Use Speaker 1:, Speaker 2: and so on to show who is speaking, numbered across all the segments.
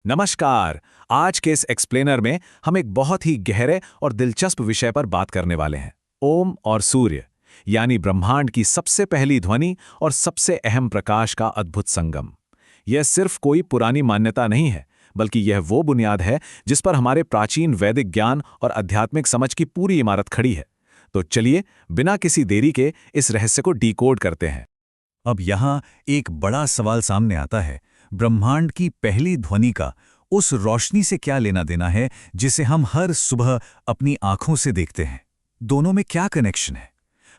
Speaker 1: नमस्कार। आज के इस एक्सप्लेनर में हम एक बहुत ही गहरे और दिलचस्प विषय पर बात करने वाले हैं। ओम और सूर्य, यानी ब्रह्मांड की सबसे पहली ध्वनि और सबसे अहम प्रकाश का अद्भुत संगम। यह सिर्फ कोई पुरानी मान्यता नहीं है, बल्कि यह वो बुनियाद है जिस पर हमारे प्राचीन वैदिक ज्ञान और आध्यात्मिक समझ की पूरी इमारत खड़ी है। तो चलिए, बिना किसी देरी के इस रहस्य को डिकोड करते हैं।
Speaker 2: अब यहाँ एक बड़ा सवाल सामने आता है, ब्रह्मांड की पहली ध्वनि का उस रोशनी से क्या लेना देना है जिसे हम हर सुबह अपनी आंखों से देखते हैं? दोनों में क्या कनेक्शन है?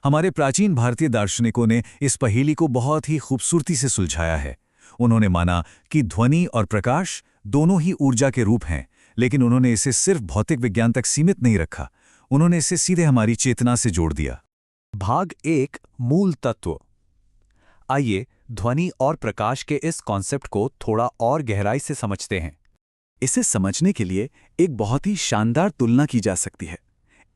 Speaker 2: हमारे प्राचीन भारतीय दार्शनिकों ने इस पहेली को बहुत ही खूबसूरती से सुलझाया है। उन्होंने माना कि ध्वनि और प्रकाश दोनों ही ऊर्जा के रूप हैं, लेकिन उन्होंने इसे सिर्फ भौतिक विज्ञान तक सीमित नहीं रखा। उन्होंने इसे सीधे हमारी चेतना से जोड़ दिया।
Speaker 1: भाग 1, मूल तत्व। आइए ध्वनि और प्रकाश के इस कॉन्सेप्ट को थोड़ा और गहराई से समझते हैं। इसे समझने के लिए एक बहुत ही शानदार तुलना की जा सकती है।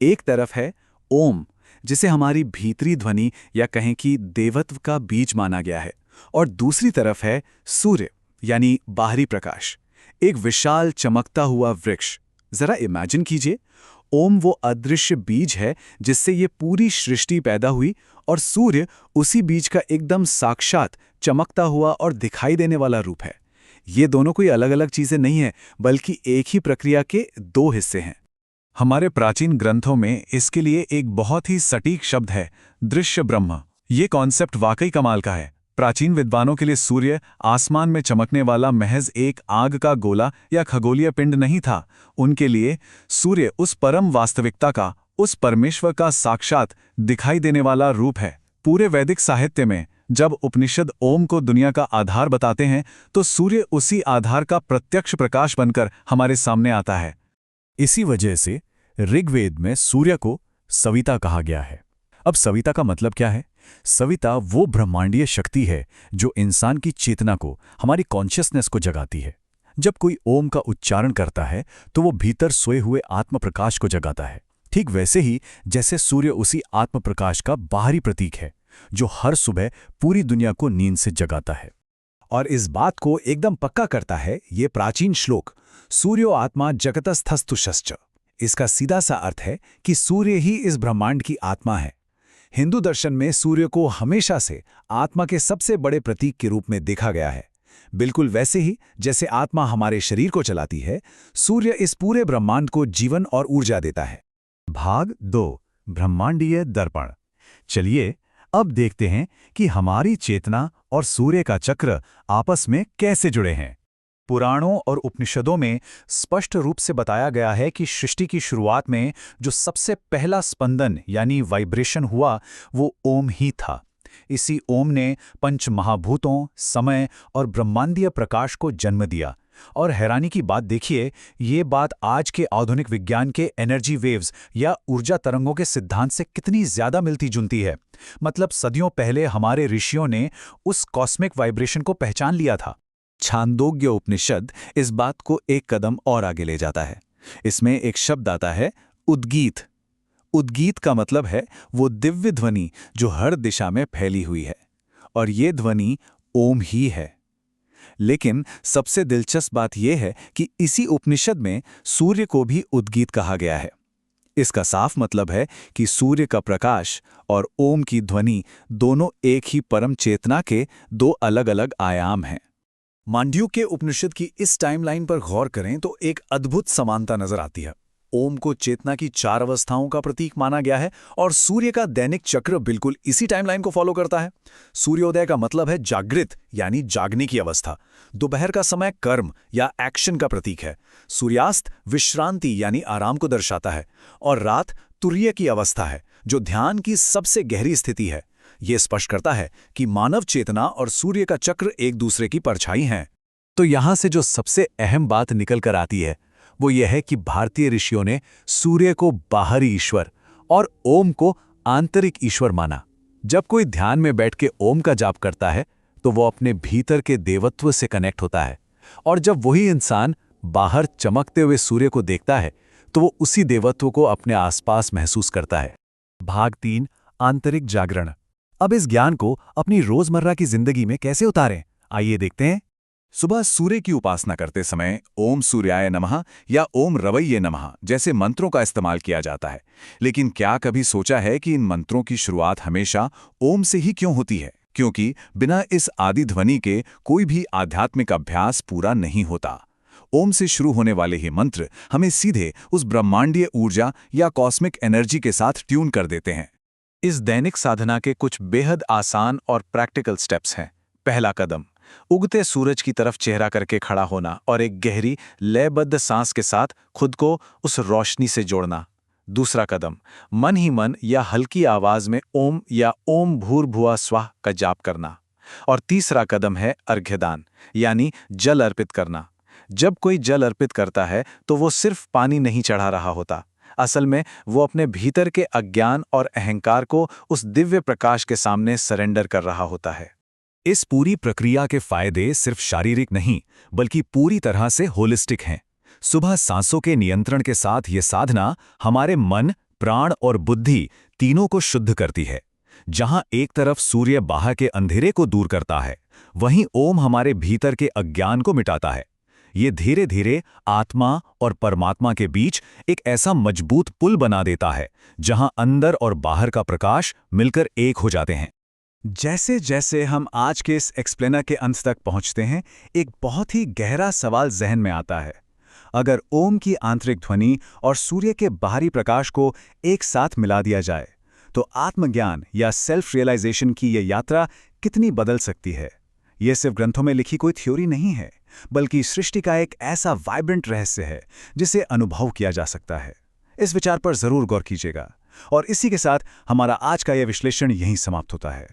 Speaker 1: एक तरफ है ओम, जिसे हमारी भीतरी ध्वनि या कहें कि देवत्व का बीज माना गया है, और दूसरी तरफ है सूर्य, यानी बाहरी प्रकाश, एक विशाल चमकता हुआ वृक्ष। जरा इमेजिन कीजिए, ओम वो अदृश्य बीज है जिससे ये पूरी सृष्टि पैदा हुई, और सूर्य उसी बीज का एकदम साक्षात चमकता हुआ और दिखाई देने वाला रूप है। ये दोनों कोई अलग अलग चीजें नहीं हैं, बल्कि एक ही प्रक्रिया के दो हिस्से हैं।
Speaker 2: हमारे प्राचीन ग्रंथों में इसके लिए एक बहुत ही सटीक शब्द है, दृश्य ब्रह्म। ये कॉन्सेप्ट वाकई कमाल का है। प्राचीन विद्वानों के लिए सूर्य आसमान में चमकने वाला महज एक आग का गोला या खगोलीय पिंड नहीं था। उनके लिए सूर्य उस परम वास्तविकता का, उस परमेश्वर का साक्षात दिखाई देने वाला रूप है। पूरे वैदिक साहित्य में जब उपनिषद ओम को दुनिया का आधार बताते हैं, तो सूर्य उसी आधार का प्रत्यक्ष प्रकाश बनकर हमारे सामने आता है। इसी वजह से ऋग्वेद में सूर्य को सविता कहा गया है। अब सविता का मतलब क्या है? सविता वो ब्रह्मांडीय शक्ति है जो इंसान की चेतना को, हमारी कॉन्शियसनेस को जगाती है। जब कोई ओम का उच्चारण करता है तो वो भीतर सोए हुए आत्म प्रकाश को जगाता है। ठीक वैसे ही जैसे सूर्य उसी आत्म प्रकाश का बाहरी प्रतीक है जो हर सुबह पूरी दुनिया को नींद से जगाता है।
Speaker 1: और इस बात को एकदम पक्का करता है ये प्राचीन श्लोक, सूर्यो आत्मा जगतस्थस्थुषश्च। इसका सीधा सा अर्थ है कि सूर्य ही इस ब्रह्मांड की आत्मा है। हिंदू दर्शन में सूर्य को हमेशा से आत्मा के सबसे बड़े प्रतीक के रूप में देखा गया है। बिल्कुल वैसे ही जैसे आत्मा हमारे शरीर को चलाती है, सूर्य इस पूरे ब्रह्मांड को जीवन और ऊर्जा देता है।
Speaker 2: भाग 2, ब्रह्मांडीय दर्पण। चलिए अब देखते हैं कि हमारी चेतना और सूर्य का चक्र आपस में कैसे जुड़े हैं। पुराणों और उपनिषदों में स्पष्ट रूप से बताया गया है कि सृष्टि की शुरुआत में जो सबसे पहला स्पंदन यानी वाइब्रेशन हुआ, वो ओम ही था। इसी ओम ने पंच महाभूतों, समय और ब्रह्मांडीय प्रकाश को जन्म दिया। और हैरानी की बात देखिए, ये बात आज के आधुनिक विज्ञान के एनर्जी वेव्स या ऊर्जा तरंगों के सिद्धांत से कितनी ज्यादा मिलती जुलती है। मतलब सदियों पहले हमारे ऋषियों ने उस कॉस्मिक वाइब्रेशन को पहचान लिया था।
Speaker 1: छांदोग्य उपनिषद इस बात को एक कदम और आगे ले जाता है। इसमें एक शब्द आता है, उद्गीत। उद्गीत का मतलब है वो दिव्य ध्वनि जो हर दिशा में फैली हुई है, और ये ध्वनि ओम ही है। लेकिन सबसे दिलचस्प बात यह है कि इसी उपनिषद में सूर्य को भी उद्गीत कहा गया है। इसका साफ मतलब है कि सूर्य का प्रकाश और ओम की ध्वनि दोनों एक ही परम चेतना के दो अलग अलग आयाम हैं। मांडव्य उपनिषद की इस टाइमलाइन पर गौर करें तो एक अद्भुत समानता नजर आती है। ओम को चेतना की 4 अवस्थाओं का प्रतीक माना गया है, और सूर्य का दैनिक चक्र बिल्कुल इसी टाइमलाइन को फॉलो करता है। सूर्योदय का मतलब है जागृत यानी जागने की अवस्था। दोपहर का समय कर्म या एक्शन का प्रतीक है। सूर्यास्त विश्रांति यानी आराम को दर्शाता है, और रात तुर्य की अवस्था है जो ध्यान की सबसे गहरी स्थिति है। यह स्पष्ट करता है कि मानव चेतना और सूर्य का चक्र एक दूसरे की परछाई हैं। तो यहां से जो सबसे अहम बात निकल कर आती है वो यह है कि भारतीय ऋषियों ने सूर्य को बाहरी ईश्वर और ओम को आंतरिक ईश्वर माना। जब कोई ध्यान में बैठ के ओम का जाप करता है तो वो अपने भीतर के देवत्व से कनेक्ट होता है, और जब वही इंसान बाहर चमकते हुए सूर्य को देखता है तो वो उसी देवत्व को अपने आसपास महसूस करता है।
Speaker 2: भाग 3, आंतरिक जागरण। अब इस ज्ञान को अपनी रोजमर्रा की जिंदगी में कैसे उतारें, आइए देखते हैं।
Speaker 1: सुबह सूर्य की उपासना करते समय ओम सूर्याय नमः या ओम रवैये नमः जैसे मंत्रों का इस्तेमाल किया जाता है। लेकिन क्या कभी सोचा है कि इन मंत्रों की शुरुआत हमेशा ओम से ही क्यों होती है? क्योंकि बिना इस आदि ध्वनि के कोई भी आध्यात्मिक अभ्यास पूरा नहीं होता। ओम से शुरू होने वाले ही मंत्र हमें सीधे उस ब्रह्मांडीय ऊर्जा या कॉस्मिक एनर्जी के साथ ट्यून कर देते हैं। इस दैनिक साधना के कुछ बेहद आसान और प्रैक्टिकल स्टेप्स हैं। पहला कदम, उगते सूरज की तरफ चेहरा करके खड़ा होना और एक गहरी लयबद्ध सांस के साथ खुद को उस रोशनी से जोड़ना। दूसरा कदम, मन ही मन या हल्की आवाज में ओम या ओम भूर्भुवः स्वः का जाप करना। और तीसरा कदम है अर्घ्यदान, यानी जल अर्पित करना। जब कोई जल अर्पित करता है तो वो सिर्फ पानी नहीं चढ़ा रहा होता। असल में वो अपने भीतर के अज्ञान और अहंकार को उस दिव्य प्रकाश के सामने सरेंडर कर रहा होता है।
Speaker 2: इस पूरी प्रक्रिया के फायदे सिर्फ शारीरिक नहीं, बल्कि पूरी तरह से होलिस्टिक हैं। सुबह सांसों के नियंत्रण के साथ ये साधना हमारे मन, प्राण और बुद्धि तीनों को शुद्ध करती है। जहां एक तरफ सूर्य बाहर के अंधेरे को दूर करता है, वहीं ओम हमारे भीतर के अज्ञान को मिटाता है। ये धीरे धीरे आत्मा और परमात्मा के बीच एक ऐसा मजबूत पुल बना देता है, जहां अंदर और बाहर का प्रकाश मिलकर एक हो जाते हैं।
Speaker 1: जैसे जैसे हम आज के इस एक्सप्लेनर के अंत तक पहुंचते हैं, एक बहुत ही गहरा सवाल जहन में आता है। अगर ओम की आंतरिक ध्वनि और सूर्य के बाहरी प्रकाश को एक साथ मिला दिया जाए, तो आत्मज्ञान या सेल्फ रियलाइजेशन की ये यात्रा कितनी बदल सकती है? ये सिर्फ ग्रंथों में लिखी कोई थ्योरी नहीं है, बल्कि सृष्टि का एक ऐसा वाइब्रेंट रहस्य है जिसे अनुभव किया जा सकता है। इस विचार पर जरूर गौर कीजिएगा। और इसी के साथ हमारा आज का यह विश्लेषण यहीं समाप्त होता है।